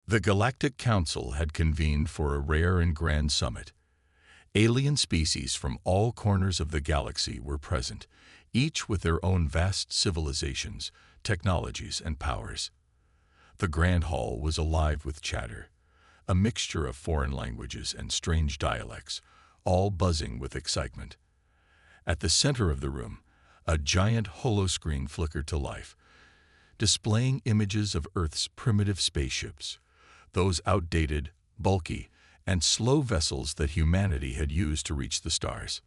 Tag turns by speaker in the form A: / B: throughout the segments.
A: The Galactic Council had convened for a rare and grand summit. Alien species from all corners of the galaxy were present, each with their own vast civilizations, technologies, and powers. The Grand Hall was alive with chatter, a mixture of foreign languages and strange dialects, all buzzing with excitement. At the center of the room, a giant holoscreen flickered to life, displaying images of Earth's primitive spaceships, those outdated, bulky, and slow vessels that humanity had used to reach the stars.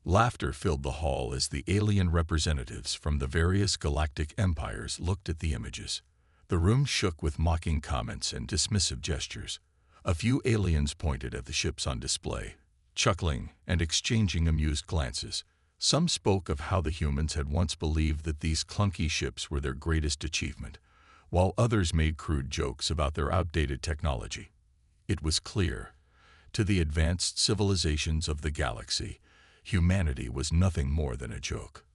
A: Laughter filled the hall as the alien representatives from the various galactic empires looked at the images. The room shook with mocking comments and dismissive gestures. A few aliens pointed at the ships on display, chuckling and exchanging amused glances. Some spoke of how the humans had once believed that these clunky ships were their greatest achievement, while others made crude jokes about their outdated technology. It was clear, to the advanced civilizations of the galaxy, humanity was nothing more than a joke.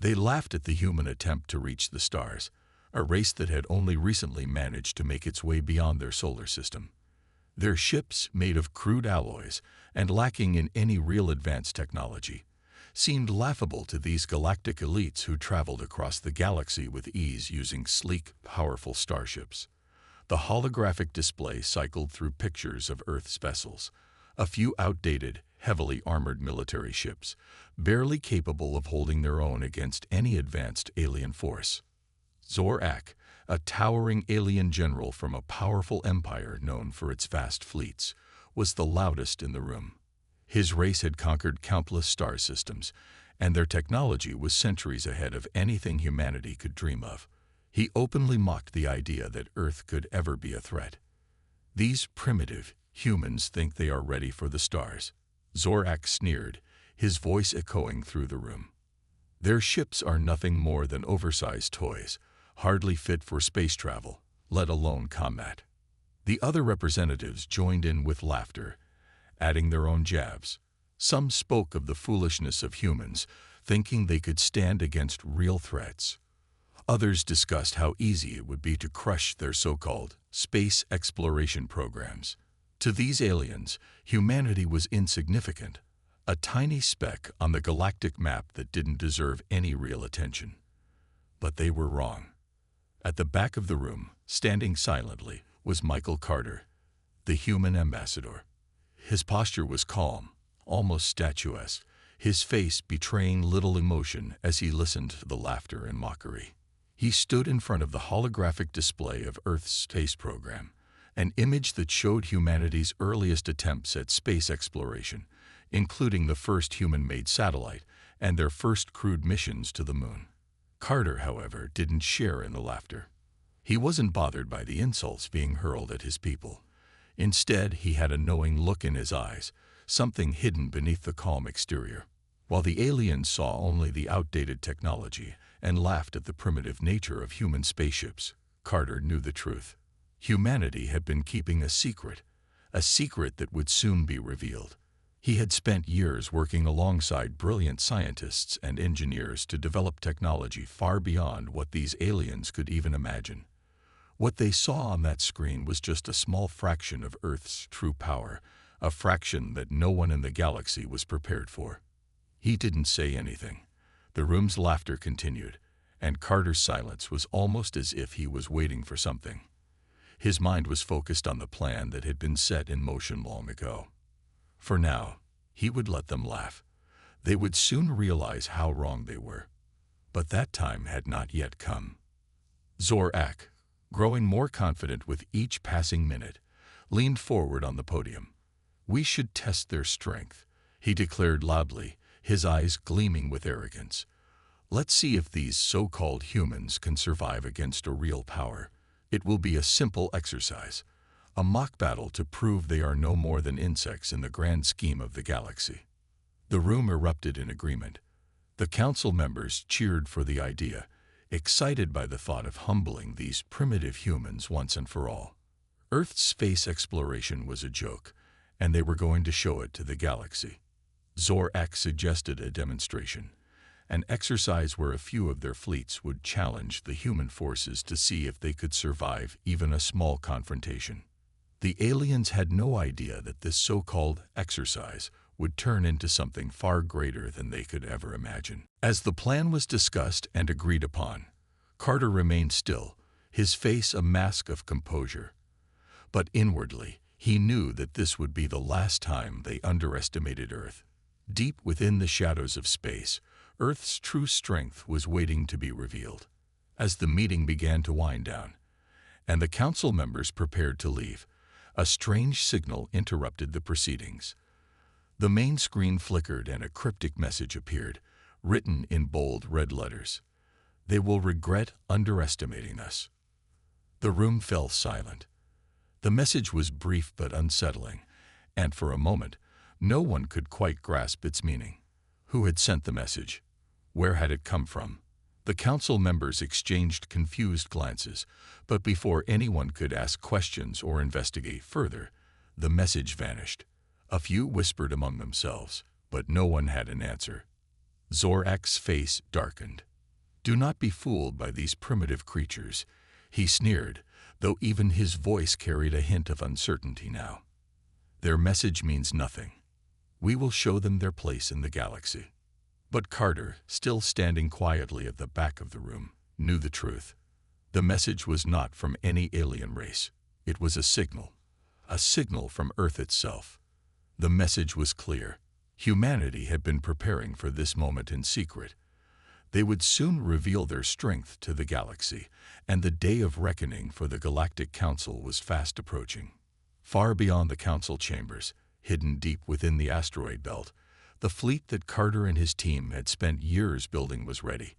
A: They laughed at the human attempt to reach the stars, a race that had only recently managed to make its way beyond their solar system. Their ships, made of crude alloys and lacking in any real advanced technology, seemed laughable to these galactic elites who traveled across the galaxy with ease using sleek, powerful starships. The holographic display cycled through pictures of Earth's vessels, a few outdated, heavily armored military ships, barely capable of holding their own against any advanced alien force. Zorak, a towering alien general from a powerful empire known for its vast fleets, was the loudest in the room. His race had conquered countless star systems, and their technology was centuries ahead of anything humanity could dream of. He openly mocked the idea that Earth could ever be a threat. "These primitive humans think they are ready for the stars," Zorak sneered, his voice echoing through the room. "Their ships are nothing more than oversized toys, hardly fit for space travel, let alone combat." The other representatives joined in with laughter, adding their own jabs. Some spoke of the foolishness of humans, thinking they could stand against real threats. Others discussed how easy it would be to crush their so-called space exploration programs. To these aliens, humanity was insignificant, a tiny speck on the galactic map that didn't deserve any real attention. But they were wrong. At the back of the room, standing silently, was Michael Carter, the human ambassador. His posture was calm, almost statuesque, his face betraying little emotion as he listened to the laughter and mockery. He stood in front of the holographic display of Earth's space program, an image that showed humanity's earliest attempts at space exploration, including the first human-made satellite and their first crewed missions to the moon. Carter, however, didn't share in the laughter. He wasn't bothered by the insults being hurled at his people. Instead, he had a knowing look in his eyes, something hidden beneath the calm exterior. While the aliens saw only the outdated technology and laughed at the primitive nature of human spaceships, Carter knew the truth. Humanity had been keeping a secret that would soon be revealed. He had spent years working alongside brilliant scientists and engineers to develop technology far beyond what these aliens could even imagine. What they saw on that screen was just a small fraction of Earth's true power, a fraction that no one in the galaxy was prepared for. He didn't say anything. The room's laughter continued, and Carter's silence was almost as if he was waiting for something. His mind was focused on the plan that had been set in motion long ago. For now, he would let them laugh. They would soon realize how wrong they were. But that time had not yet come. Zorak, growing more confident with each passing minute, leaned forward on the podium. "We should test their strength," he declared loudly, his eyes gleaming with arrogance. "Let's see if these so-called humans can survive against a real power. It will be a simple exercise, a mock battle to prove they are no more than insects in the grand scheme of the galaxy." The room erupted in agreement. The council members cheered for the idea, excited by the thought of humbling these primitive humans once and for all. Earth's space exploration was a joke, and they were going to show it to the galaxy. Zorak suggested a demonstration, an exercise where a few of their fleets would challenge the human forces to see if they could survive even a small confrontation. The aliens had no idea that this so-called exercise would turn into something far greater than they could ever imagine. As the plan was discussed and agreed upon, Carter remained still, his face a mask of composure. But inwardly, he knew that this would be the last time they underestimated Earth. Deep within the shadows of space, Earth's true strength was waiting to be revealed. As the meeting began to wind down, and the council members prepared to leave, a strange signal interrupted the proceedings. The main screen flickered and a cryptic message appeared, written in bold red letters. "They will regret underestimating us." The room fell silent. The message was brief but unsettling, and for a moment, no one could quite grasp its meaning. Who had sent the message? Where had it come from? The council members exchanged confused glances, but before anyone could ask questions or investigate further, the message vanished. A few whispered among themselves, but no one had an answer. Zorak's face darkened. "Do not be fooled by these primitive creatures," he sneered, though even his voice carried a hint of uncertainty now. "Their message means nothing. We will show them their place in the galaxy." But Carter, still standing quietly at the back of the room, knew the truth. The message was not from any alien race. It was a signal from Earth itself. The message was clear. Humanity had been preparing for this moment in secret. They would soon reveal their strength to the galaxy, and the day of reckoning for the Galactic Council was fast approaching. Far beyond the council chambers, hidden deep within the asteroid belt, the fleet that Carter and his team had spent years building was ready.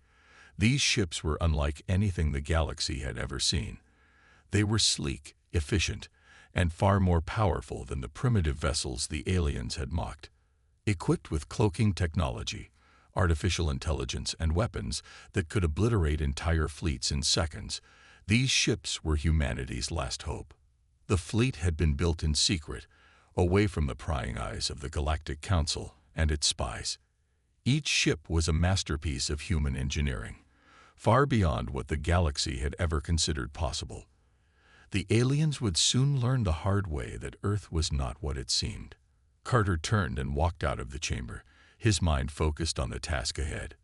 A: These ships were unlike anything the galaxy had ever seen. They were sleek, efficient, and far more powerful than the primitive vessels the aliens had mocked. Equipped with cloaking technology, artificial intelligence, and weapons that could obliterate entire fleets in seconds, these ships were humanity's last hope. The fleet had been built in secret, away from the prying eyes of the Galactic Council and its spies. Each ship was a masterpiece of human engineering, far beyond what the galaxy had ever considered possible. The aliens would soon learn the hard way that Earth was not what it seemed. Carter turned and walked out of the chamber, his mind focused on the task ahead.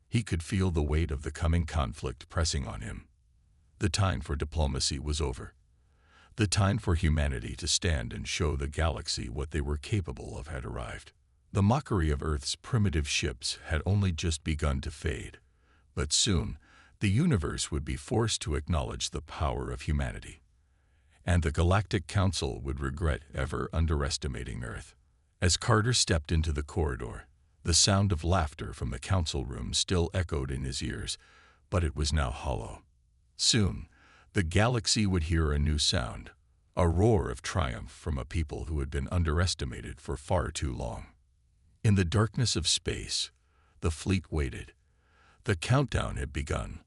A: He could feel the weight of the coming conflict pressing on him. The time for diplomacy was over. The time for humanity to stand and show the galaxy what they were capable of had arrived. The mockery of Earth's primitive ships had only just begun to fade, but soon the universe would be forced to acknowledge the power of humanity. And the Galactic Council would regret ever underestimating Earth. As Carter stepped into the corridor, the sound of laughter from the council room still echoed in his ears, but it was now hollow. Soon, the galaxy would hear a new sound, a roar of triumph from a people who had been underestimated for far too long. In the darkness of space, the fleet waited. The countdown had begun.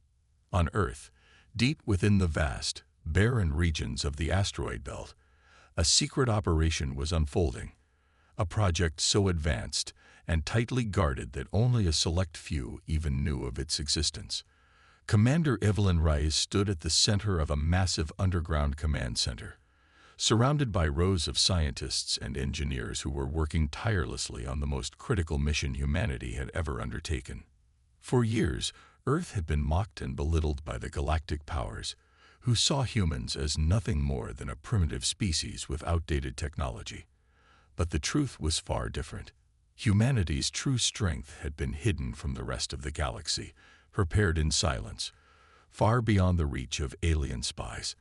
A: On Earth, deep within the vast, barren regions of the asteroid belt, a secret operation was unfolding, a project so advanced and tightly guarded that only a select few even knew of its existence. Commander Evelyn Rice stood at the center of a massive underground command center, surrounded by rows of scientists and engineers who were working tirelessly on the most critical mission humanity had ever undertaken. For years, Earth had been mocked and belittled by the galactic powers, who saw humans as nothing more than a primitive species with outdated technology. But the truth was far different. Humanity's true strength had been hidden from the rest of the galaxy, prepared in silence, far beyond the reach of alien spies,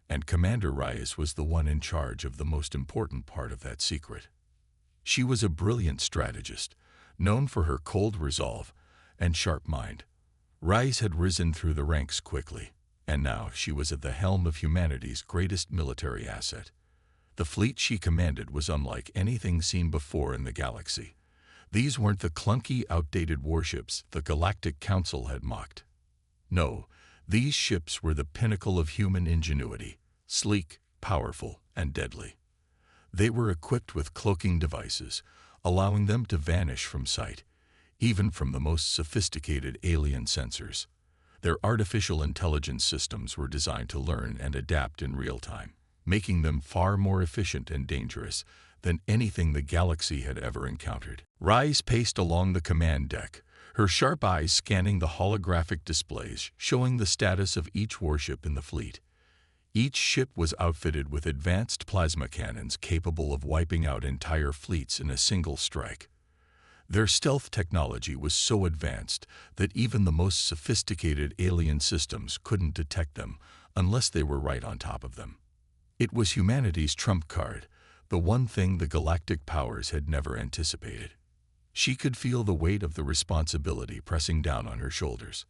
A: and Commander Reyes was the one in charge of the most important part of that secret. She was a brilliant strategist, known for her cold resolve and sharp mind. Reyes had risen through the ranks quickly, and now she was at the helm of humanity's greatest military asset. The fleet she commanded was unlike anything seen before in the galaxy. These weren't the clunky, outdated warships the Galactic Council had mocked. No, these ships were the pinnacle of human ingenuity, sleek, powerful, and deadly. They were equipped with cloaking devices, allowing them to vanish from sight, even from the most sophisticated alien sensors. Their artificial intelligence systems were designed to learn and adapt in real time, making them far more efficient and dangerous than anything the galaxy had ever encountered. Rise paced along the command deck, her sharp eyes scanning the holographic displays showing the status of each warship in the fleet. Each ship was outfitted with advanced plasma cannons capable of wiping out entire fleets in a single strike. Their stealth technology was so advanced that even the most sophisticated alien systems couldn't detect them unless they were right on top of them. It was humanity's trump card, the one thing the galactic powers had never anticipated. She could feel the weight of the responsibility pressing down on her shoulders.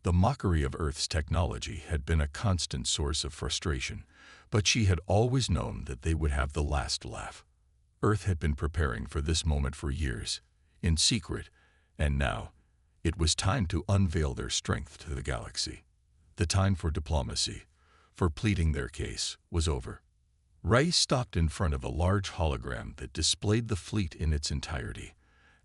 A: The mockery of Earth's technology had been a constant source of frustration, but she had always known that they would have the last laugh. Earth had been preparing for this moment for years, in secret, and now it was time to unveil their strength to the galaxy. The time for diplomacy, for pleading their case, was over. Ray stopped in front of a large hologram that displayed the fleet in its entirety,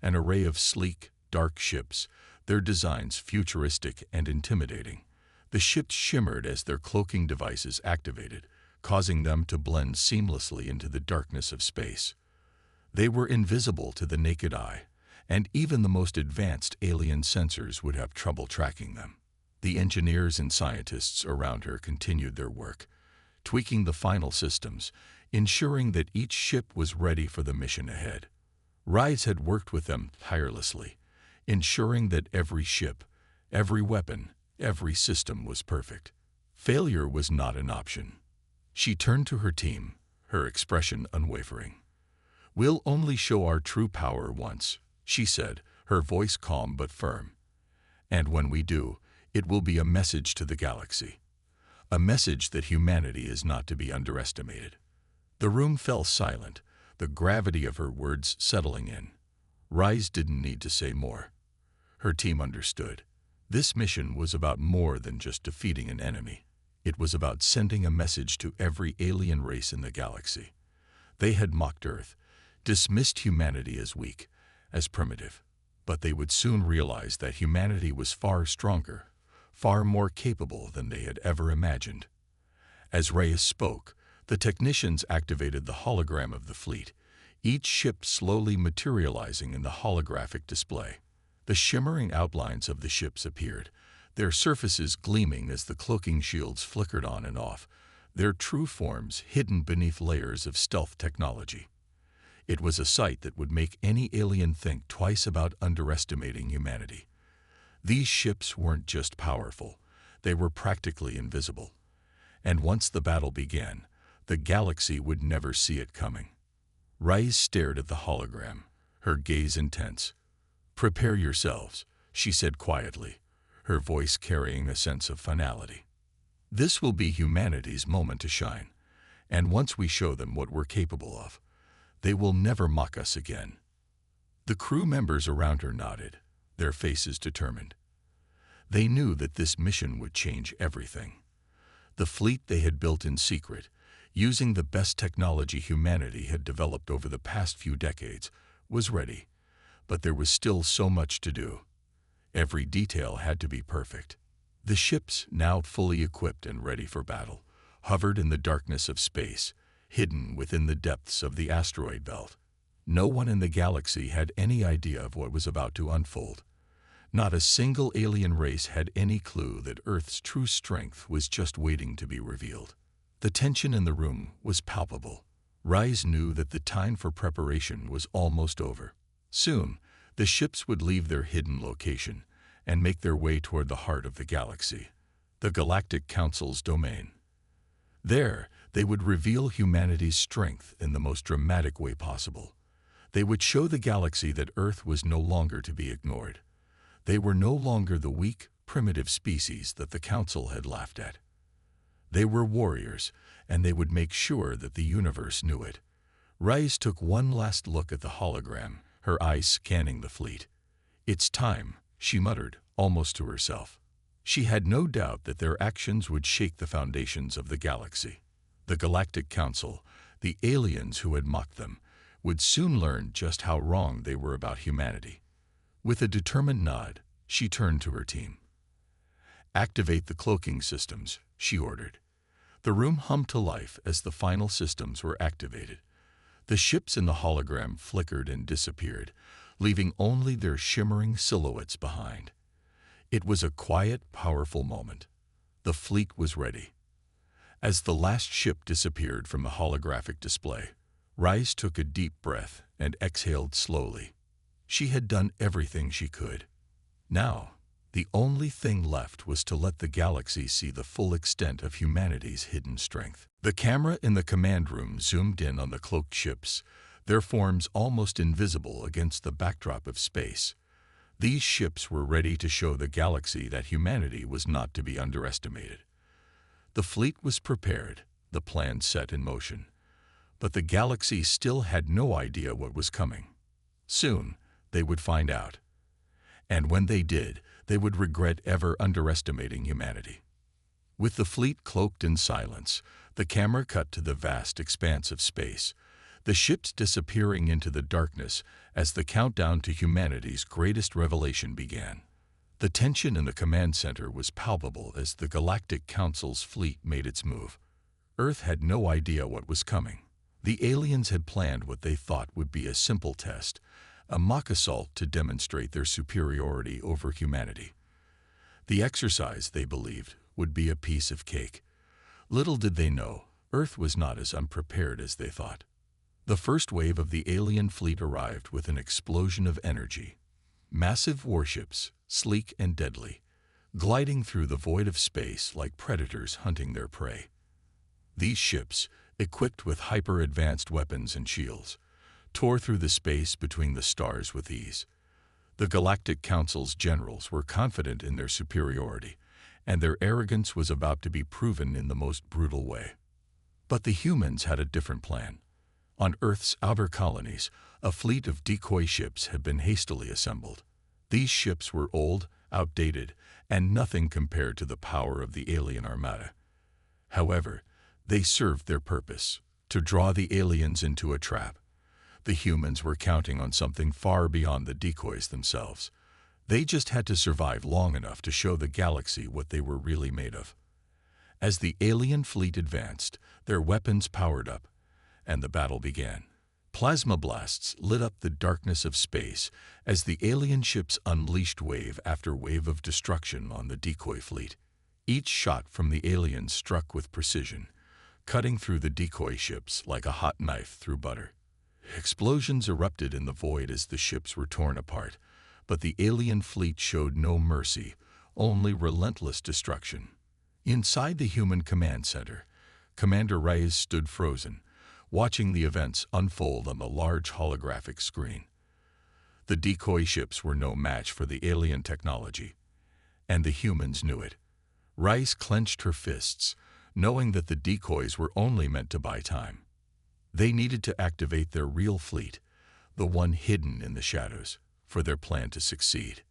A: an array of sleek, dark ships, their designs futuristic and intimidating. The ships shimmered as their cloaking devices activated, causing them to blend seamlessly into the darkness of space. They were invisible to the naked eye, and even the most advanced alien sensors would have trouble tracking them. The engineers and scientists around her continued their work, tweaking the final systems, ensuring that each ship was ready for the mission ahead. Rise had worked with them tirelessly, ensuring that every ship, every weapon, every system was perfect. Failure was not an option. She turned to her team, her expression unwavering. "We'll only show our true power once," she said, her voice calm but firm. "And when we do, it will be a message to the galaxy. A message that humanity is not to be underestimated." The room fell silent, the gravity of her words settling in. Rise didn't need to say more. Her team understood. This mission was about more than just defeating an enemy. It was about sending a message to every alien race in the galaxy. They had mocked Earth, dismissed humanity as weak, as primitive. But they would soon realize that humanity was far stronger, far more capable than they had ever imagined. As Reyes spoke, the technicians activated the hologram of the fleet, each ship slowly materializing in the holographic display. The shimmering outlines of the ships appeared, their surfaces gleaming as the cloaking shields flickered on and off, their true forms hidden beneath layers of stealth technology. It was a sight that would make any alien think twice about underestimating humanity. These ships weren't just powerful, they were practically invisible. And once the battle began, the galaxy would never see it coming. Rise stared at the hologram, her gaze intense. "Prepare yourselves," she said quietly, her voice carrying a sense of finality. "This will be humanity's moment to shine, and once we show them what we're capable of, they will never mock us again." The crew members around her nodded, their faces determined. They knew that this mission would change everything. The fleet they had built in secret, using the best technology humanity had developed over the past few decades, was ready. But there was still so much to do. Every detail had to be perfect. The ships, now fully equipped and ready for battle, hovered in the darkness of space, hidden within the depths of the asteroid belt. No one in the galaxy had any idea of what was about to unfold. Not a single alien race had any clue that Earth's true strength was just waiting to be revealed. The tension in the room was palpable. Rise knew that the time for preparation was almost over. Soon, the ships would leave their hidden location and make their way toward the heart of the galaxy, the Galactic Council's domain. There, they would reveal humanity's strength in the most dramatic way possible. They would show the galaxy that Earth was no longer to be ignored. They were no longer the weak, primitive species that the Council had laughed at. They were warriors, and they would make sure that the universe knew it. Rise took one last look at the hologram, her eyes scanning the fleet. "It's time," she muttered, almost to herself. She had no doubt that their actions would shake the foundations of the galaxy. The Galactic Council, the aliens who had mocked them, would soon learn just how wrong they were about humanity. With a determined nod, she turned to her team. "Activate the cloaking systems," she ordered. The room hummed to life as the final systems were activated. The ships in the hologram flickered and disappeared, leaving only their shimmering silhouettes behind. It was a quiet, powerful moment. The fleet was ready. As the last ship disappeared from the holographic display, Rice took a deep breath and exhaled slowly. She had done everything she could. Now, the only thing left was to let the galaxy see the full extent of humanity's hidden strength. The camera in the command room zoomed in on the cloaked ships, their forms almost invisible against the backdrop of space. These ships were ready to show the galaxy that humanity was not to be underestimated. The fleet was prepared, the plan set in motion. But the galaxy still had no idea what was coming. Soon, they would find out. And when they did, they would regret ever underestimating humanity. With the fleet cloaked in silence, the camera cut to the vast expanse of space, the ships disappearing into the darkness as the countdown to humanity's greatest revelation began. The tension in the command center was palpable as the Galactic Council's fleet made its move. Earth had no idea what was coming. The aliens had planned what they thought would be a simple test, a mock assault to demonstrate their superiority over humanity. The exercise, they believed, would be a piece of cake. Little did they know, Earth was not as unprepared as they thought. The first wave of the alien fleet arrived with an explosion of energy. Massive warships, sleek and deadly, gliding through the void of space like predators hunting their prey. These ships, equipped with hyper-advanced weapons and shields, tore through the space between the stars with ease. The Galactic Council's generals were confident in their superiority, and their arrogance was about to be proven in the most brutal way. But the humans had a different plan. On Earth's outer colonies, a fleet of decoy ships had been hastily assembled. These ships were old, outdated, and nothing compared to the power of the alien armada. However, they served their purpose, to draw the aliens into a trap. The humans were counting on something far beyond the decoys themselves. They just had to survive long enough to show the galaxy what they were really made of. As the alien fleet advanced, their weapons powered up, and the battle began. Plasma blasts lit up the darkness of space as the alien ships unleashed wave after wave of destruction on the decoy fleet. Each shot from the aliens struck with precision, cutting through the decoy ships like a hot knife through butter. Explosions erupted in the void as the ships were torn apart, but the alien fleet showed no mercy, only relentless destruction. Inside the human command center, Commander Reyes stood frozen, watching the events unfold on the large holographic screen. The decoy ships were no match for the alien technology, and the humans knew it. Rice clenched her fists, knowing that the decoys were only meant to buy time. They needed to activate their real fleet, the one hidden in the shadows, for their plan to succeed.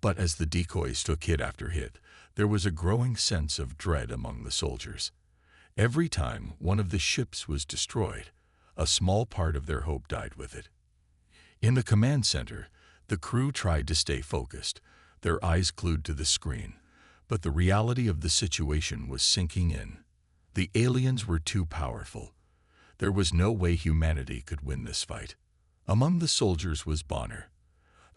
A: But as the decoys took hit after hit, there was a growing sense of dread among the soldiers. Every time one of the ships was destroyed, a small part of their hope died with it. In the command center, the crew tried to stay focused, their eyes glued to the screen, but the reality of the situation was sinking in. The aliens were too powerful. There was no way humanity could win this fight. Among the soldiers was Bonner,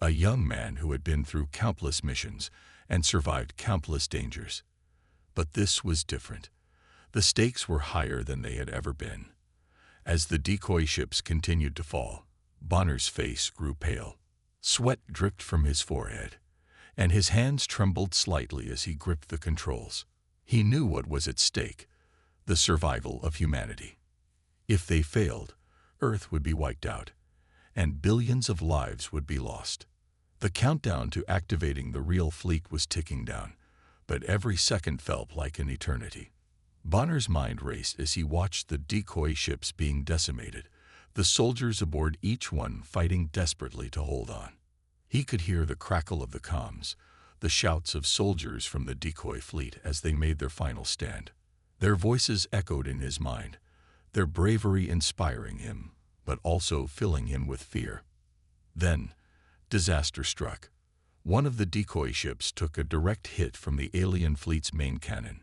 A: a young man who had been through countless missions and survived countless dangers. But this was different. The stakes were higher than they had ever been. As the decoy ships continued to fall, Bonner's face grew pale. Sweat dripped from his forehead, and his hands trembled slightly as he gripped the controls. He knew what was at stake, the survival of humanity. If they failed, Earth would be wiped out, and billions of lives would be lost. The countdown to activating the real fleet was ticking down, but every second felt like an eternity. Bonner's mind raced as he watched the decoy ships being decimated, the soldiers aboard each one fighting desperately to hold on. He could hear the crackle of the comms, the shouts of soldiers from the decoy fleet as they made their final stand. Their voices echoed in his mind, their bravery inspiring him, but also filling him with fear. Then, Disaster struck. One of the decoy ships took a direct hit from the alien fleet's main cannon.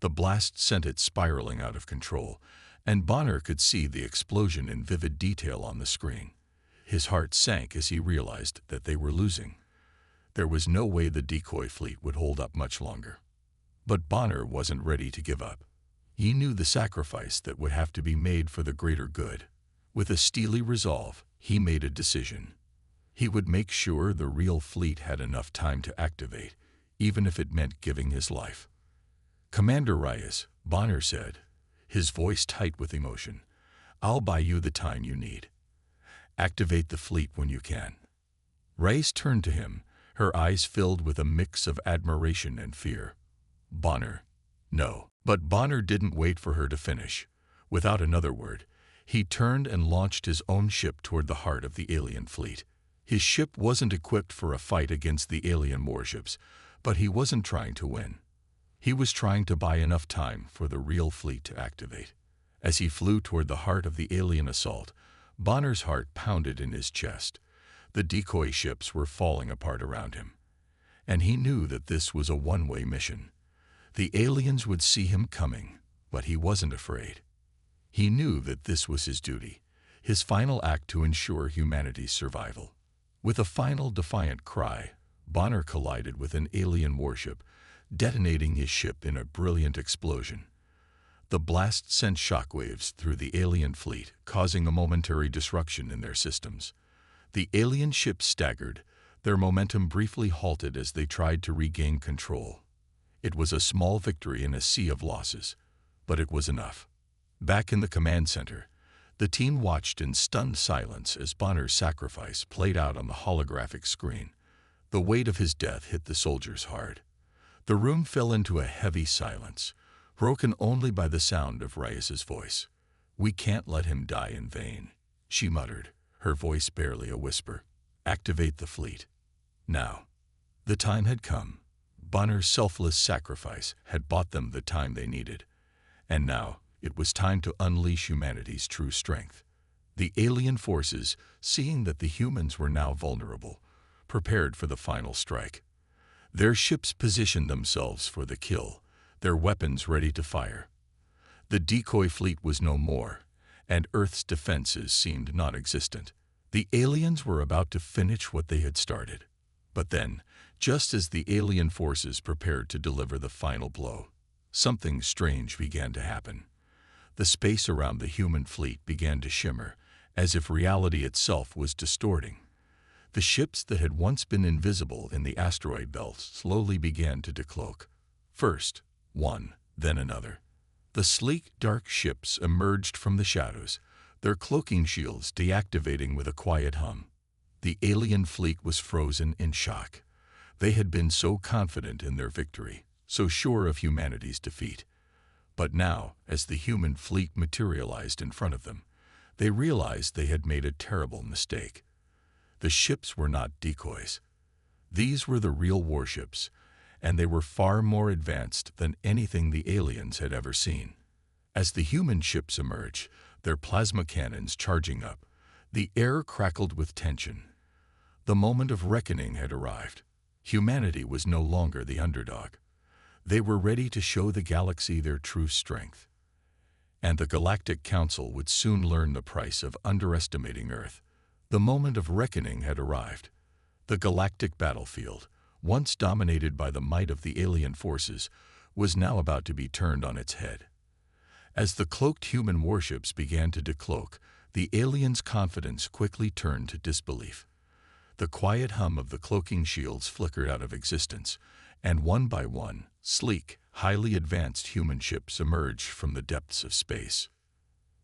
A: The blast sent it spiraling out of control, and Bonner could see the explosion in vivid detail on the screen. His heart sank as he realized that they were losing. There was no way the decoy fleet would hold up much longer. But Bonner wasn't ready to give up. He knew the sacrifice that would have to be made for the greater good. With a steely resolve, he made a decision. He would make sure the real fleet had enough time to activate, even if it meant giving his life. "Commander Reyes," Bonner said, his voice tight with emotion, "I'll buy you the time you need. Activate the fleet when you can." Reyes turned to him, her eyes filled with a mix of admiration and fear. "Bonner, no." But Bonner didn't wait for her to finish. Without another word, he turned and launched his own ship toward the heart of the alien fleet. His ship wasn't equipped for a fight against the alien warships, but he wasn't trying to win. He was trying to buy enough time for the real fleet to activate. As he flew toward the heart of the alien assault, Bonner's heart pounded in his chest. The decoy ships were falling apart around him. And he knew that this was a one-way mission. The aliens would see him coming, but he wasn't afraid. He knew that this was his duty, his final act to ensure humanity's survival. With a final defiant cry, Bonner collided with an alien warship, detonating his ship in a brilliant explosion. The blast sent shockwaves through the alien fleet, causing a momentary disruption in their systems. The alien ships staggered, their momentum briefly halted as they tried to regain control. It was a small victory in a sea of losses, but it was enough. Back in the command center, the team watched in stunned silence as Bonner's sacrifice played out on the holographic screen. The weight of his death hit the soldiers hard. The room fell into a heavy silence, broken only by the sound of Reyes's voice. "We can't let him die in vain," she muttered, her voice barely a whisper. "Activate the fleet. Now." The time had come. Bonner's selfless sacrifice had bought them the time they needed. And now it was time to unleash humanity's true strength. The alien forces, seeing that the humans were now vulnerable, prepared for the final strike. Their ships positioned themselves for the kill, their weapons ready to fire. The decoy fleet was no more, and Earth's defenses seemed non-existent. The aliens were about to finish what they had started. But then, just as the alien forces prepared to deliver the final blow, something strange began to happen. The space around the human fleet began to shimmer, as if reality itself was distorting. The ships that had once been invisible in the asteroid belt slowly began to decloak. First one, then another. The sleek, dark ships emerged from the shadows, their cloaking shields deactivating with a quiet hum. The alien fleet was frozen in shock. They had been so confident in their victory, so sure of humanity's defeat. But now, as the human fleet materialized in front of them, they realized they had made a terrible mistake. The ships were not decoys. These were the real warships, and they were far more advanced than anything the aliens had ever seen. As the human ships emerged, their plasma cannons charging up, the air crackled with tension. The moment of reckoning had arrived. Humanity was no longer the underdog. They were ready to show the galaxy their true strength. And the Galactic Council would soon learn the price of underestimating Earth. The moment of reckoning had arrived. The galactic battlefield, once dominated by the might of the alien forces, was now about to be turned on its head. As the cloaked human warships began to decloak, the aliens' confidence quickly turned to disbelief. The quiet hum of the cloaking shields flickered out of existence, and one by one, sleek, highly advanced human ships emerged from the depths of space.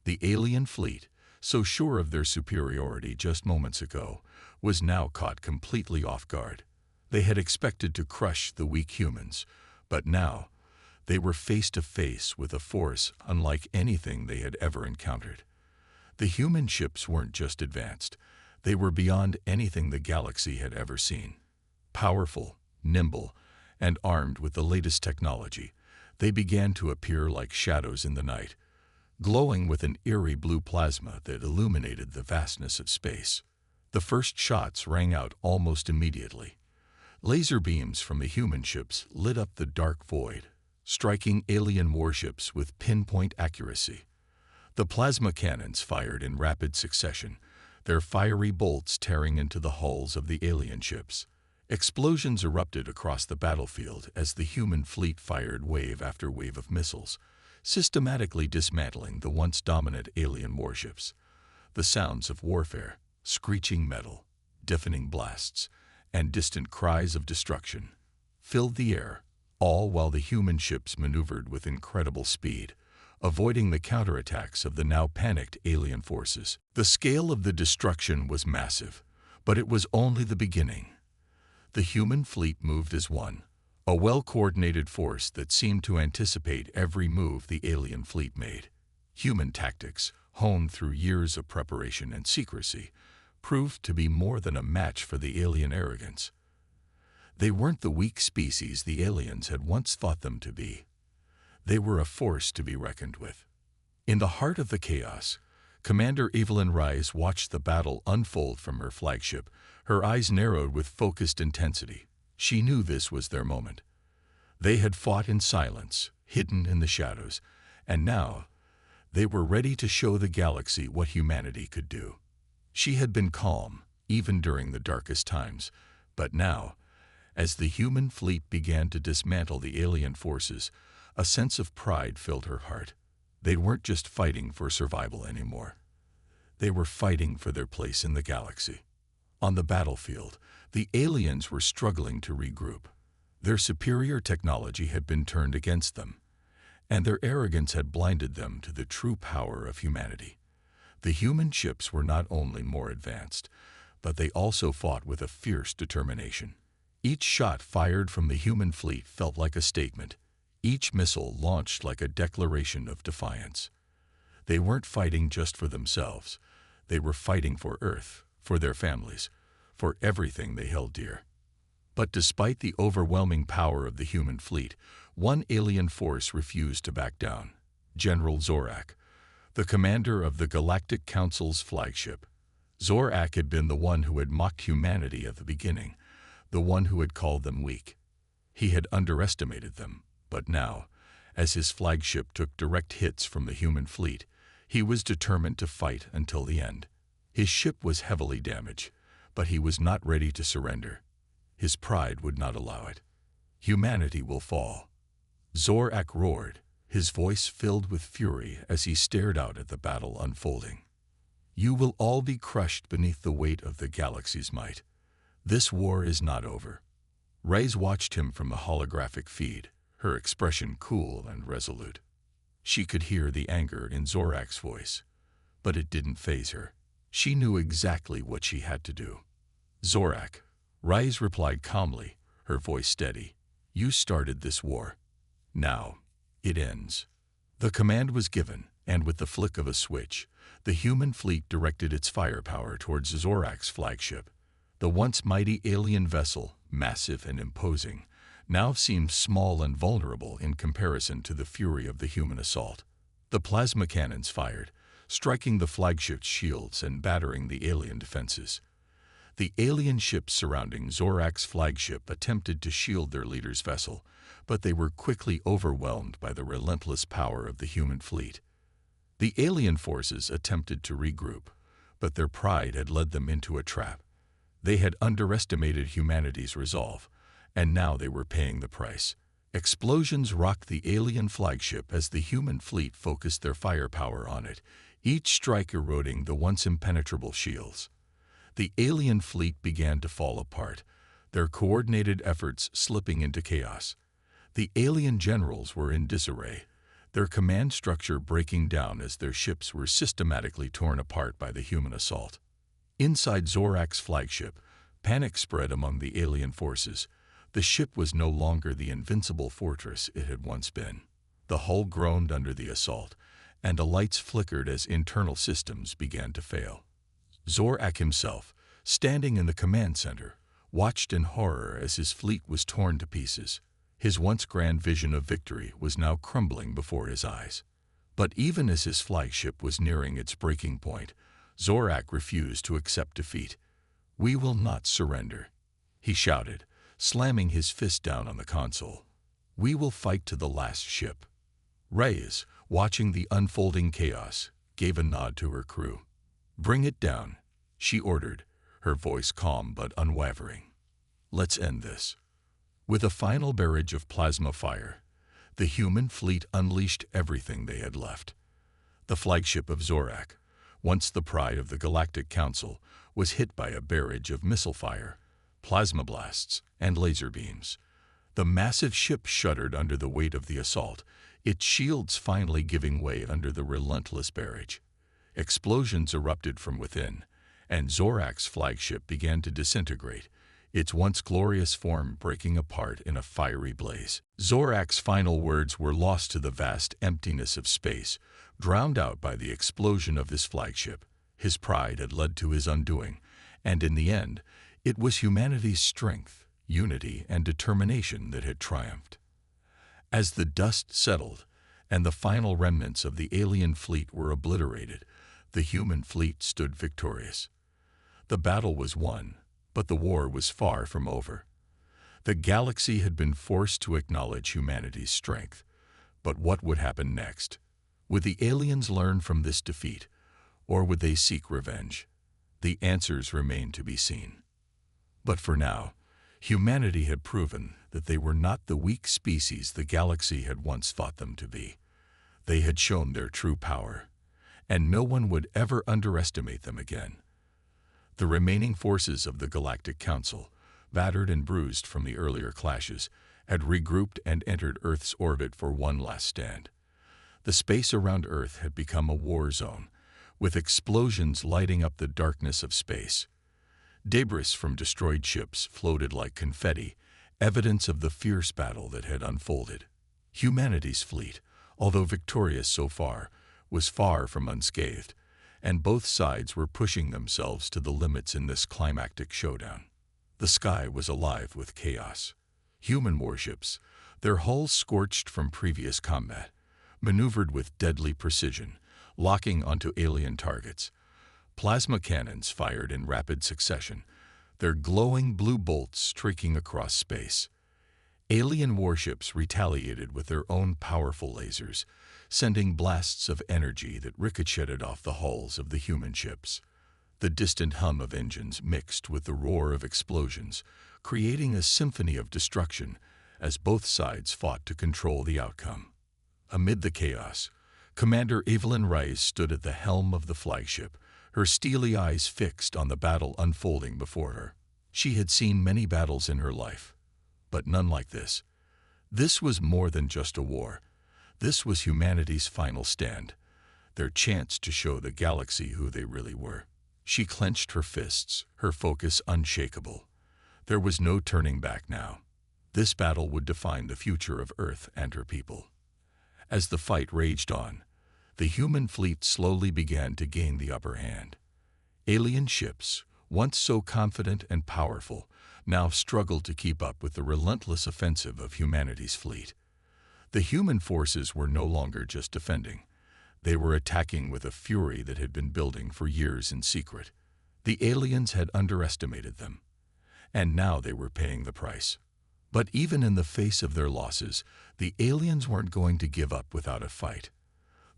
A: The alien fleet, so sure of their superiority just moments ago, was now caught completely off guard. They had expected to crush the weak humans, but now they were face to face with a force unlike anything they had ever encountered. The human ships weren't just advanced, they were beyond anything the galaxy had ever seen. Powerful, nimble, and armed with the latest technology, they began to appear like shadows in the night, glowing with an eerie blue plasma that illuminated the vastness of space. The first shots rang out almost immediately. Laser beams from the human ships lit up the dark void, striking alien warships with pinpoint accuracy. The plasma cannons fired in rapid succession, their fiery bolts tearing into the hulls of the alien ships. Explosions erupted across the battlefield as the human fleet fired wave after wave of missiles, systematically dismantling the once dominant alien warships. The sounds of warfare, screeching metal, deafening blasts, and distant cries of destruction filled the air, all while the human ships maneuvered with incredible speed, avoiding the counterattacks of the now panicked alien forces. The scale of the destruction was massive, but it was only the beginning. The human fleet moved as one, a well-coordinated force that seemed to anticipate every move the alien fleet made. Human tactics, honed through years of preparation and secrecy, proved to be more than a match for the alien arrogance. They weren't the weak species the aliens had once thought them to be. They were a force to be reckoned with. In the heart of the chaos, Commander Evelyn Rice watched the battle unfold from her flagship, her eyes narrowed with focused intensity. She knew this was their moment. They had fought in silence, hidden in the shadows, and now they were ready to show the galaxy what humanity could do. She had been calm, even during the darkest times, but now, as the human fleet began to dismantle the alien forces, a sense of pride filled her heart. They weren't just fighting for survival anymore. They were fighting for their place in the galaxy. On the battlefield, the aliens were struggling to regroup. Their superior technology had been turned against them, and their arrogance had blinded them to the true power of humanity. The human ships were not only more advanced, but they also fought with a fierce determination. Each shot fired from the human fleet felt like a statement. Each missile launched like a declaration of defiance. They weren't fighting just for themselves. They were fighting for Earth, for their families, for everything they held dear. But despite the overwhelming power of the human fleet, one alien force refused to back down. General Zorak, the commander of the Galactic Council's flagship. Zorak had been the one who had mocked humanity at the beginning, the one who had called them weak. He had underestimated them, but now, as his flagship took direct hits from the human fleet, he was determined to fight until the end. His ship was heavily damaged, but he was not ready to surrender. His pride would not allow it. Humanity will fall. Zorak roared, his voice filled with fury as he stared out at the battle unfolding. You will all be crushed beneath the weight of the galaxy's might. This war is not over. Reyes watched him from a holographic feed, her expression cool and resolute. She could hear the anger in Zorak's voice, but it didn't faze her. She knew exactly what she had to do. Zorak, Reyes replied calmly, her voice steady. You started this war. Now, it ends. The command was given, and with the flick of a switch, the human fleet directed its firepower towards Zorak's flagship. The once mighty alien vessel, massive and imposing, now seemed small and vulnerable in comparison to the fury of the human assault. The plasma cannons fired, striking the flagship's shields and battering the alien defenses. The alien ships surrounding Zorak's flagship attempted to shield their leader's vessel, but they were quickly overwhelmed by the relentless power of the human fleet. The alien forces attempted to regroup, but their pride had led them into a trap. They had underestimated humanity's resolve, and now they were paying the price. Explosions rocked the alien flagship as the human fleet focused their firepower on it, each strike eroding the once impenetrable shields. The alien fleet began to fall apart, their coordinated efforts slipping into chaos. The alien generals were in disarray, their command structure breaking down as their ships were systematically torn apart by the human assault. Inside Zorak's flagship, panic spread among the alien forces. The ship was no longer the invincible fortress it had once been. The hull groaned under the assault, and the lights flickered as internal systems began to fail. Zorak himself, standing in the command center, watched in horror as his fleet was torn to pieces. His once grand vision of victory was now crumbling before his eyes. But even as his flagship was nearing its breaking point, Zorak refused to accept defeat. "We will not surrender," he shouted, slamming his fist down on the console. "We will fight to the last ship." Reyes, watching the unfolding chaos, gave a nod to her crew. "Bring it down," she ordered, her voice calm but unwavering. "Let's end this." With a final barrage of plasma fire, the human fleet unleashed everything they had left. The flagship of Zorak, once the pride of the Galactic Council, was hit by a barrage of missile fire, plasma blasts, and laser beams. The massive ship shuddered under the weight of the assault, its shields finally giving way under the relentless barrage. Explosions erupted from within, and Zorak's flagship began to disintegrate, its once glorious form breaking apart in a fiery blaze. Zorak's final words were lost to the vast emptiness of space, drowned out by the explosion of his flagship. His pride had led to his undoing, and in the end, it was humanity's strength, unity, and determination that had triumphed. As the dust settled, and the final remnants of the alien fleet were obliterated, the human fleet stood victorious. The battle was won, but the war was far from over. The galaxy had been forced to acknowledge humanity's strength. But what would happen next? Would the aliens learn from this defeat, or would they seek revenge? The answers remained to be seen. But for now, humanity had proven that they were not the weak species the galaxy had once thought them to be. They had shown their true power, and no one would ever underestimate them again. The remaining forces of the Galactic Council, battered and bruised from the earlier clashes, had regrouped and entered Earth's orbit for one last stand. The space around Earth had become a war zone, with explosions lighting up the darkness of space. Debris from destroyed ships floated like confetti, evidence of the fierce battle that had unfolded. Humanity's fleet, although victorious so far, was far from unscathed, and both sides were pushing themselves to the limits in this climactic showdown. The sky was alive with chaos. Human warships, their hulls scorched from previous combat, maneuvered with deadly precision, locking onto alien targets. Plasma cannons fired in rapid succession, their glowing blue bolts streaking across space. Alien warships retaliated with their own powerful lasers, sending blasts of energy that ricocheted off the hulls of the human ships. The distant hum of engines mixed with the roar of explosions, creating a symphony of destruction as both sides fought to control the outcome. Amid the chaos, Commander Evelyn Reyes stood at the helm of the flagship, her steely eyes fixed on the battle unfolding before her. She had seen many battles in her life, but none like this. This was more than just a war. This was humanity's final stand, their chance to show the galaxy who they really were. She clenched her fists, her focus unshakable. There was no turning back now. This battle would define the future of Earth and her people. As the fight raged on, the human fleet slowly began to gain the upper hand. Alien ships, once so confident and powerful, now struggled to keep up with the relentless offensive of humanity's fleet. The human forces were no longer just defending. They were attacking with a fury that had been building for years in secret. The aliens had underestimated them, and now they were paying the price. But even in the face of their losses, the aliens weren't going to give up without a fight.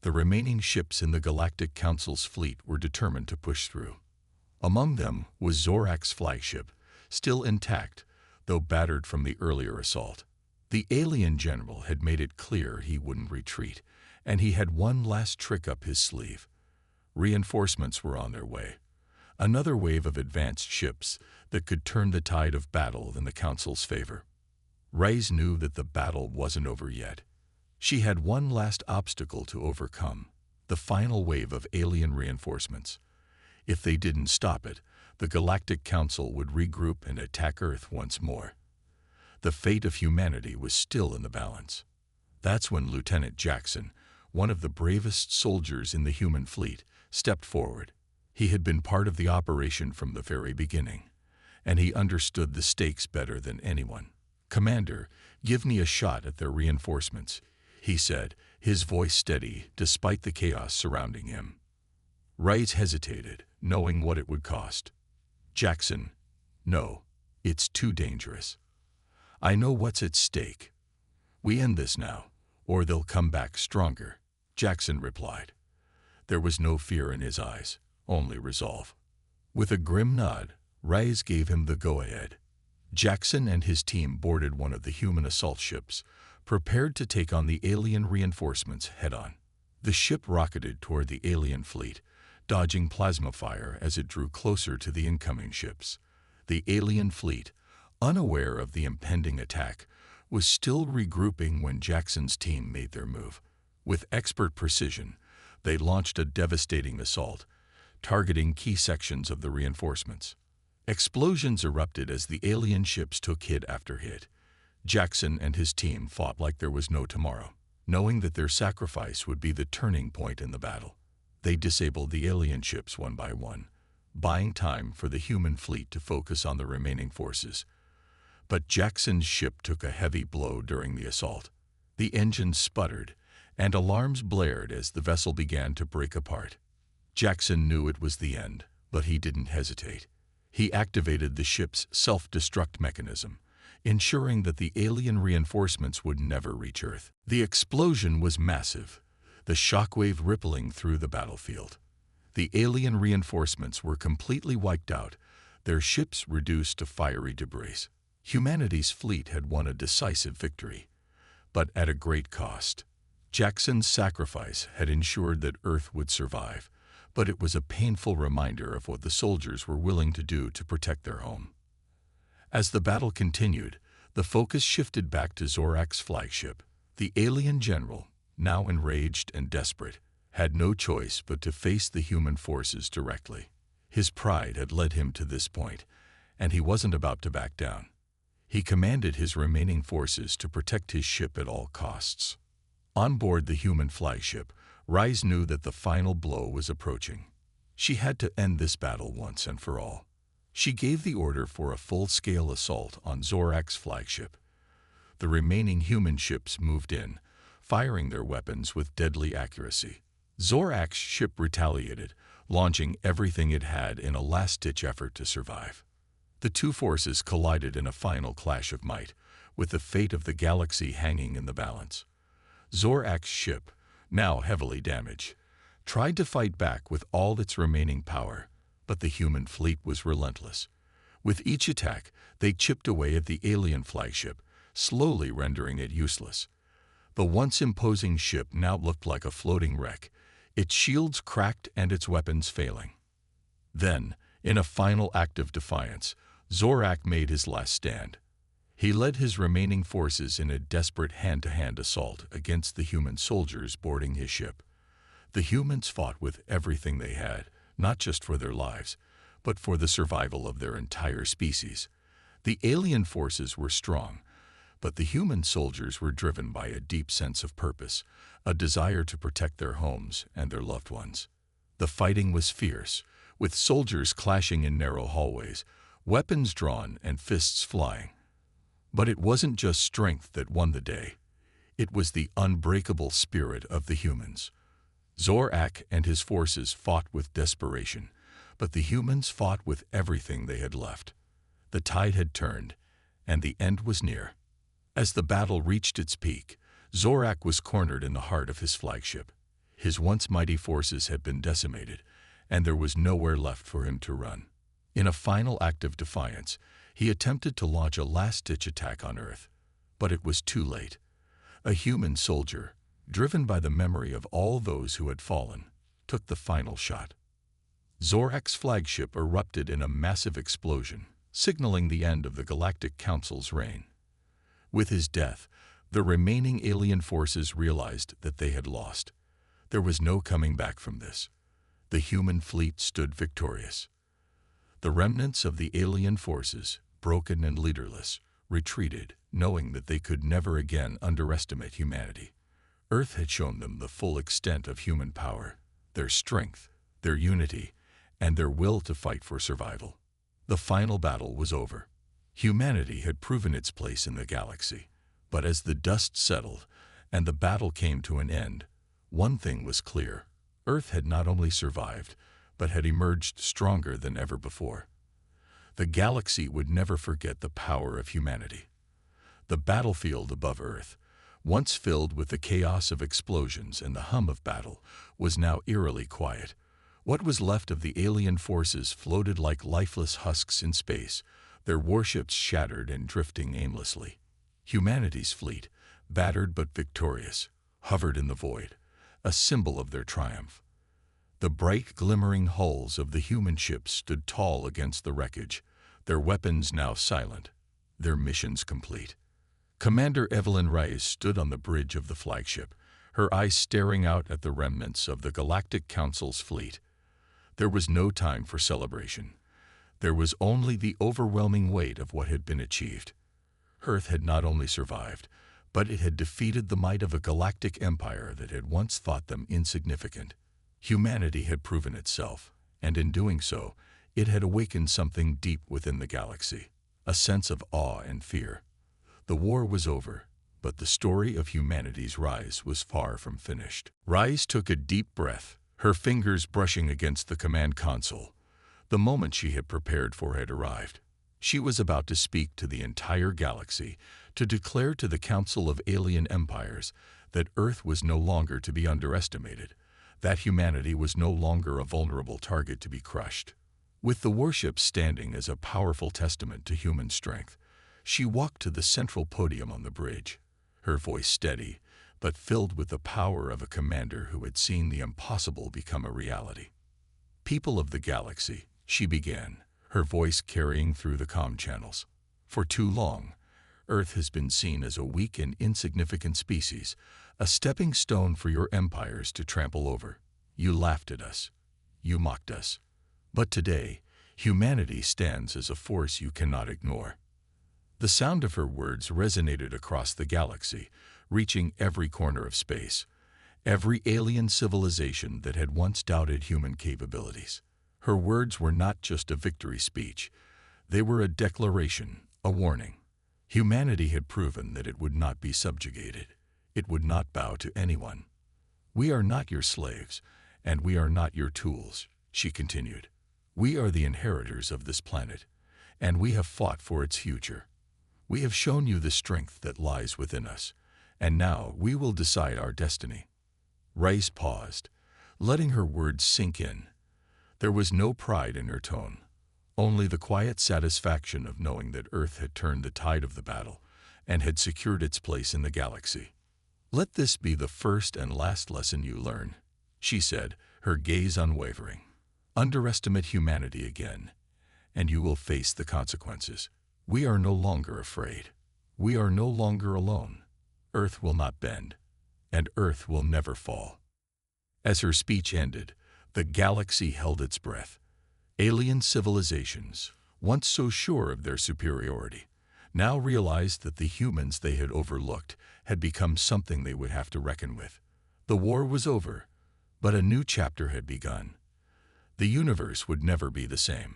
A: The remaining ships in the Galactic Council's fleet were determined to push through. Among them was Zorak's flagship, still intact, though battered from the earlier assault. The alien general had made it clear he wouldn't retreat, and he had one last trick up his sleeve. Reinforcements were on their way. Another wave of advanced ships that could turn the tide of battle in the Council's favor. Reyes knew that the battle wasn't over yet. She had one last obstacle to overcome, the final wave of alien reinforcements. If they didn't stop it, the Galactic Council would regroup and attack Earth once more. The fate of humanity was still in the balance. That's when Lieutenant Jackson, one of the bravest soldiers in the human fleet, stepped forward. He had been part of the operation from the very beginning, and he understood the stakes better than anyone. "Commander, give me a shot at their reinforcements," he said, his voice steady despite the chaos surrounding him. Reyes hesitated, knowing what it would cost. Jackson, no, it's too dangerous. I know what's at stake. We end this now, or they'll come back stronger, Jackson replied. There was no fear in his eyes, only resolve. With a grim nod, Rise gave him the go-ahead. Jackson and his team boarded one of the human assault ships, prepared to take on the alien reinforcements head-on. The ship rocketed toward the alien fleet, dodging plasma fire as it drew closer to the incoming ships. The alien fleet, unaware of the impending attack, was still regrouping when Jackson's team made their move. With expert precision, they launched a devastating assault, targeting key sections of the reinforcements. Explosions erupted as the alien ships took hit after hit. Jackson and his team fought like there was no tomorrow, knowing that their sacrifice would be the turning point in the battle. They disabled the alien ships one by one, buying time for the human fleet to focus on the remaining forces. But Jackson's ship took a heavy blow during the assault. The engines sputtered, and alarms blared as the vessel began to break apart. Jackson knew it was the end, but he didn't hesitate. He activated the ship's self-destruct mechanism, ensuring that the alien reinforcements would never reach Earth. The explosion was massive, the shockwave rippling through the battlefield. The alien reinforcements were completely wiped out, their ships reduced to fiery debris. Humanity's fleet had won a decisive victory, but at a great cost. Jackson's sacrifice had ensured that Earth would survive, but it was a painful reminder of what the soldiers were willing to do to protect their home. As the battle continued, the focus shifted back to Zorak's flagship. The alien general, now enraged and desperate, had no choice but to face the human forces directly. His pride had led him to this point, and he wasn't about to back down. He commanded his remaining forces to protect his ship at all costs. On board the human flagship, Rise knew that the final blow was approaching. She had to end this battle once and for all. She gave the order for a full-scale assault on Zorak's flagship. The remaining human ships moved in, firing their weapons with deadly accuracy. Zorak's ship retaliated, launching everything it had in a last-ditch effort to survive. The two forces collided in a final clash of might, with the fate of the galaxy hanging in the balance. Zorak's ship, now heavily damaged, tried to fight back with all its remaining power, but the human fleet was relentless. With each attack, they chipped away at the alien flagship, slowly rendering it useless. The once imposing ship now looked like a floating wreck, its shields cracked and its weapons failing. Then, in a final act of defiance, Zorak made his last stand. He led his remaining forces in a desperate hand-to-hand assault against the human soldiers boarding his ship. The humans fought with everything they had, not just for their lives, but for the survival of their entire species. The alien forces were strong, but the human soldiers were driven by a deep sense of purpose, a desire to protect their homes and their loved ones. The fighting was fierce, with soldiers clashing in narrow hallways, weapons drawn and fists flying. But it wasn't just strength that won the day. It was the unbreakable spirit of the humans. Zorak and his forces fought with desperation, but the humans fought with everything they had left. The tide had turned, and the end was near. As the battle reached its peak, Zorak was cornered in the heart of his flagship. His once mighty forces had been decimated, and there was nowhere left for him to run. In a final act of defiance, he attempted to launch a last-ditch attack on Earth, but it was too late. A human soldier, driven by the memory of all those who had fallen, took the final shot. Zorak's flagship erupted in a massive explosion, signaling the end of the Galactic Council's reign. With his death, the remaining alien forces realized that they had lost. There was no coming back from this. The human fleet stood victorious. The remnants of the alien forces, broken and leaderless, retreated, knowing that they could never again underestimate humanity. Earth had shown them the full extent of human power, their strength, their unity, and their will to fight for survival. The final battle was over. Humanity had proven its place in the galaxy, but as the dust settled and the battle came to an end, one thing was clear. Earth had not only survived, but had emerged stronger than ever before. The galaxy would never forget the power of humanity. The battlefield above Earth, once filled with the chaos of explosions and the hum of battle, was now eerily quiet. What was left of the alien forces floated like lifeless husks in space, their warships shattered and drifting aimlessly. Humanity's fleet, battered but victorious, hovered in the void, a symbol of their triumph. The bright, glimmering hulls of the human ships stood tall against the wreckage, their weapons now silent, their missions complete. Commander Evelyn Rice stood on the bridge of the flagship, her eyes staring out at the remnants of the Galactic Council's fleet. There was no time for celebration. There was only the overwhelming weight of what had been achieved. Earth had not only survived, but it had defeated the might of a galactic empire that had once thought them insignificant. Humanity had proven itself, and in doing so, it had awakened something deep within the galaxy, a sense of awe and fear. The war was over, but the story of humanity's rise was far from finished. Rise took a deep breath, her fingers brushing against the command console. The moment she had prepared for had arrived. She was about to speak to the entire galaxy, to declare to the Council of Alien Empires that Earth was no longer to be underestimated, that humanity was no longer a vulnerable target to be crushed. With the warship standing as a powerful testament to human strength, she walked to the central podium on the bridge, her voice steady, but filled with the power of a commander who had seen the impossible become a reality. People of the galaxy, she began, her voice carrying through the comm channels. For too long, Earth has been seen as a weak and insignificant species, a stepping stone for your empires to trample over. You laughed at us. You mocked us. But today, humanity stands as a force you cannot ignore. The sound of her words resonated across the galaxy, reaching every corner of space, every alien civilization that had once doubted human capabilities. Her words were not just a victory speech. They were a declaration, a warning. Humanity had proven that it would not be subjugated. It would not bow to anyone. We are not your slaves, and we are not your tools, she continued. We are the inheritors of this planet, and we have fought for its future. We have shown you the strength that lies within us, and now we will decide our destiny. Rice paused, letting her words sink in. There was no pride in her tone, only the quiet satisfaction of knowing that Earth had turned the tide of the battle and had secured its place in the galaxy. Let this be the first and last lesson you learn, she said, her gaze unwavering. Underestimate humanity again, and you will face the consequences. We are no longer afraid. We are no longer alone. Earth will not bend, and Earth will never fall. As her speech ended, the galaxy held its breath. Alien civilizations, once so sure of their superiority, now realized that the humans they had overlooked had become something they would have to reckon with. The war was over, but a new chapter had begun. The universe would never be the same.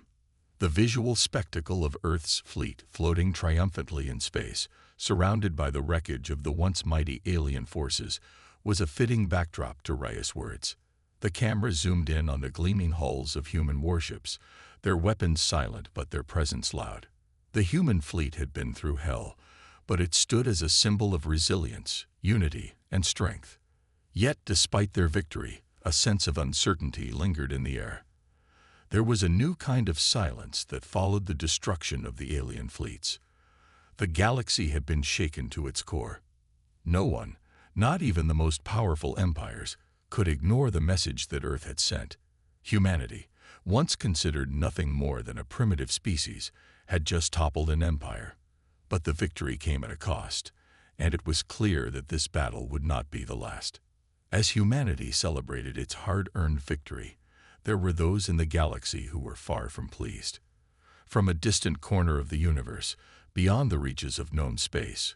A: The visual spectacle of Earth's fleet floating triumphantly in space, surrounded by the wreckage of the once mighty alien forces, was a fitting backdrop to Raya's words. The camera zoomed in on the gleaming hulls of human warships, their weapons silent but their presence loud. The human fleet had been through hell, but it stood as a symbol of resilience, unity, and strength. Yet, despite their victory, a sense of uncertainty lingered in the air. There was a new kind of silence that followed the destruction of the alien fleets. The galaxy had been shaken to its core. No one, not even the most powerful empires, could ignore the message that Earth had sent. Humanity, once considered nothing more than a primitive species, had just toppled an empire. But the victory came at a cost, and it was clear that this battle would not be the last. As humanity celebrated its hard-earned victory, there were those in the galaxy who were far from pleased. From a distant corner of the universe, beyond the reaches of known space,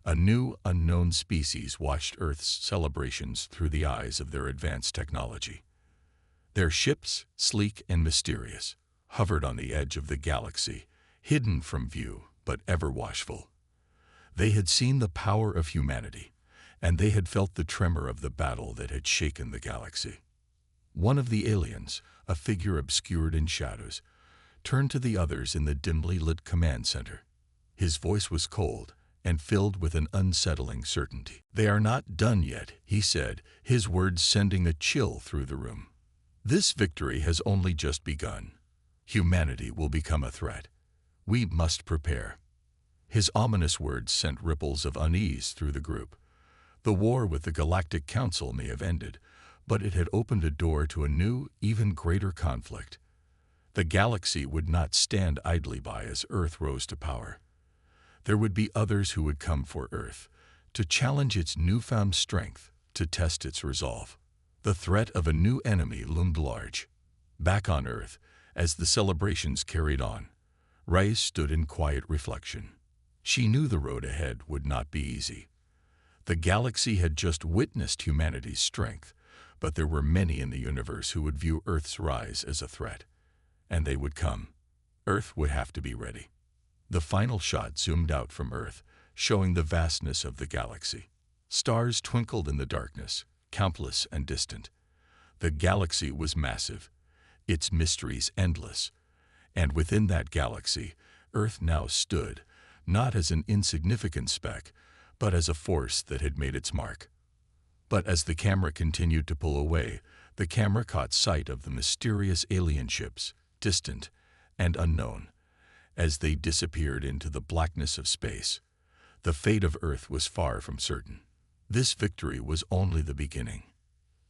A: a new, unknown species watched Earth's celebrations through the eyes of their advanced technology. Their ships, sleek and mysterious, hovered on the edge of the galaxy, hidden from view but ever watchful. They had seen the power of humanity, and they had felt the tremor of the battle that had shaken the galaxy. One of the aliens, a figure obscured in shadows, turned to the others in the dimly lit command center. His voice was cold and filled with an unsettling certainty. "They are not done yet," he said, his words sending a chill through the room. "This victory has only just begun. Humanity will become a threat. We must prepare." His ominous words sent ripples of unease through the group. The war with the Galactic Council may have ended, but it had opened a door to a new, even greater conflict. The galaxy would not stand idly by as Earth rose to power. There would be others who would come for Earth, to challenge its newfound strength, to test its resolve. The threat of a new enemy loomed large. Back on Earth, as the celebrations carried on, Reyes stood in quiet reflection. She knew the road ahead would not be easy. The galaxy had just witnessed humanity's strength, but there were many in the universe who would view Earth's rise as a threat. And they would come. Earth would have to be ready. The final shot zoomed out from Earth, showing the vastness of the galaxy. Stars twinkled in the darkness, countless and distant. The galaxy was massive, its mysteries endless. And within that galaxy, Earth now stood, not as an insignificant speck, but as a force that had made its mark. But as the camera continued to pull away, the camera caught sight of the mysterious alien ships, distant and unknown. As they disappeared into the blackness of space, the fate of Earth was far from certain. This victory was only the beginning.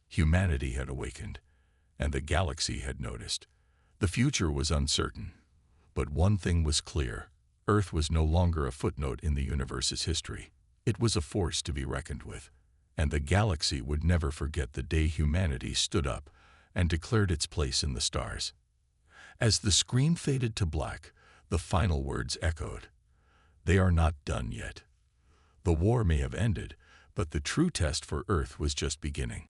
A: Humanity had awakened, and the galaxy had noticed. The future was uncertain, but one thing was clear. Earth was no longer a footnote in the universe's history. It was a force to be reckoned with, and the galaxy would never forget the day humanity stood up and declared its place in the stars. As the screen faded to black, the final words echoed. "They are not done yet." The war may have ended, but the true test for Earth was just beginning.